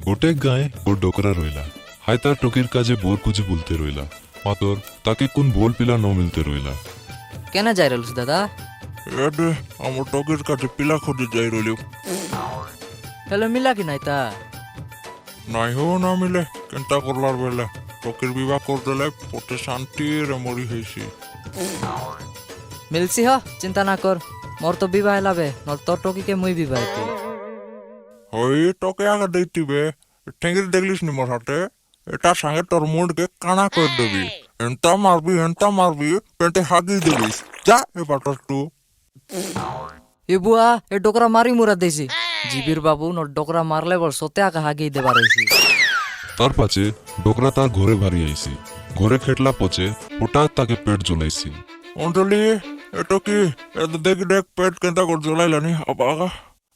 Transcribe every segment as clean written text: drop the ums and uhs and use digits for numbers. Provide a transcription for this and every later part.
গোটেক গায়ে ওর ডোকরা রইলা। হাই তার টকির কাজে বোর খুঁজে বলতে রইলা, মাতর তাকে কোন বোল পিলা ন মিলতে রইলা। কেন যাই রলস দাদা? এডে আমার টকের কাছে পিলা খুঁজে যাই রইলি। হ্যালো মিলা কি নাই তা? নাই হো না মিলে কেনটা করলার বেলে টকের বিবাহ করলে পথে শান্তির মরি হয়েছি। মিলছি হ, চিন্তা না কর, মোর তো বিবাহ লাভে, নল তোর টকিকে মুই বিবাহ করি। ওই টকে আগে দেখতিবে ঠেঙ্গির দেখলিস নি মোর হাতে, এটার সঙ্গে তোর মুডকে কানা করে দেবি। এনতা মারবি পেটে হাগি দিবিস। যা এবার টু এ বুয়া এ ডোকরা মারি মুরা দিয়েছি। জিবির বাবু নর ডোকরা মারলে বল সতে আগে হাগিয়ে দেবার হয়েছি। তার পাছে ডোকরা তার ঘরে ভারি আইছি। ঘরে খেটলা পচে হঠাৎ তাকে পেট জ্বলাইছি। অঞ্জলি এটা কি দেখ পেট কেনটা করে জ্বলাইলানি। আবা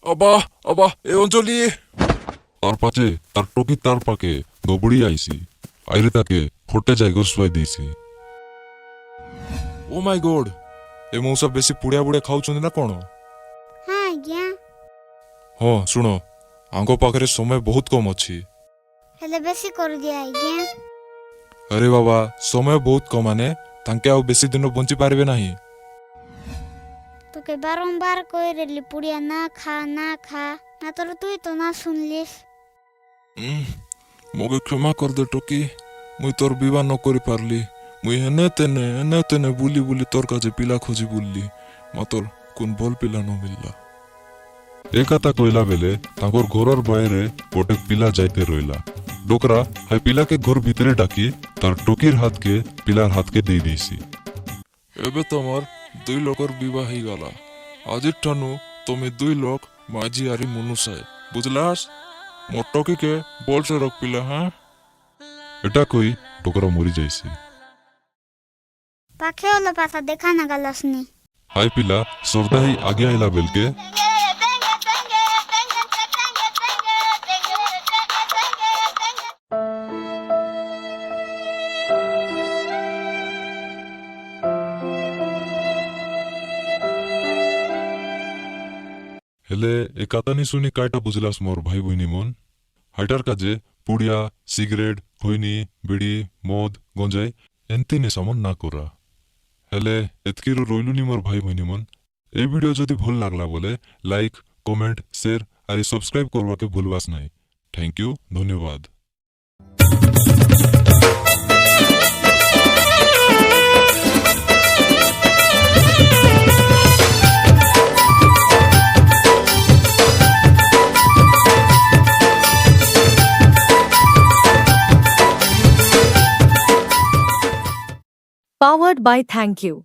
আবা আবা এ অঞ্জলি। তার পাছে তার টকি তার পাকে দবড়ি আইছি। আইরে তাকে ফোটে জায়গা শুয়াই দিয়েছি। ও মাই গড, ଏ ମଉସା ବେଶୀ ପୁଡ଼ିଆ ବୁଡ଼ିଆ ଖାଉଛନ୍ତି ନା କ'ଣ? ହଁ ଆଜ୍ଞା, ହଁ ଶୁଣ, ଆଙ୍କ ପାଖରେ ସମୟ ବହୁତ କମ୍ ଅଛି। ହେଲେ ବେଶୀ କରିଦିଅ ଆଜ୍ଞା। ଆରେ ବାବା, ସମୟ ବହୁତ କମ୍ ମାନେ ତାଙ୍କେ ଆଉ ବେଶୀ ଦିନ ବଞ୍ଚି ପାରିବେ ନାହିଁ। তোকে বারংবার কইরেলি পুড়িয়া না খা মাত্র তুই তো না শুনলিস। মোকে କ୍ଷମା କରିଦେ ଟୋକି, ମୁଇଁ ତୋର ବିବାହ ନ କରିପାରିଲି। ମୁଇଁ ଏନେ ତେନେ ବୁଲି ବୁଲି ତୋର କାছে ପିଲା ଖୋଜି ବୁଲିଲି, ମାତ୍ର কোন ଭଲ ପିଲା ନ ମିଳିଲା। এ কথা কইলা বেলে তাঙ্কর ঘরর বাইরে গোটে পিলা যাইতে রইলা। ডোকরা হাই পিলাকে ঘর ভিতরে ডাকি তার টকির হাতকে পিলার হাতকে দিয়ে দিয়েছি। ଏବେ ତମର ଦୁଇ ଲୋକର ବିବାହ ହେଇଗଲା। ଆଜିଠାନୁ ତମେ ଦୁଇ ଲୋକ ମାଝି ଆରି ମନୁଷାଏ, ବୁଝଲାস? ମୋ ଟକିକେ ଭଲସେ ରଖ ପିଲା। হ্যাঁ এটা কই ডোকরা মরি যাইছি। পাখে হলো পাতা দেখা না গেলসনি। হাই পিলা সর্দা হি আগে আইলা বেলকে হেলে এ কাতানি শুনি কাইটা বুঝলাস মোর ভাই বইনি মন। হাইটার কাজে পুড়িয়া সিগারেট খৈনি বিড়ি মদ গঞ্জাই এনতি নেশামন না করা। হেলে এতকিরু রইলুনি মোর ভাই বইনি মন। এই ভিডিও যদি ভাল লাগলা বলে লাইক কমেন্ট শেয়ার আর সাবস্ক্রাইব করবাকে ভুলবাস নাই। থ্যাংক ইউ, ধন্যবাদ। Powered by Thank You.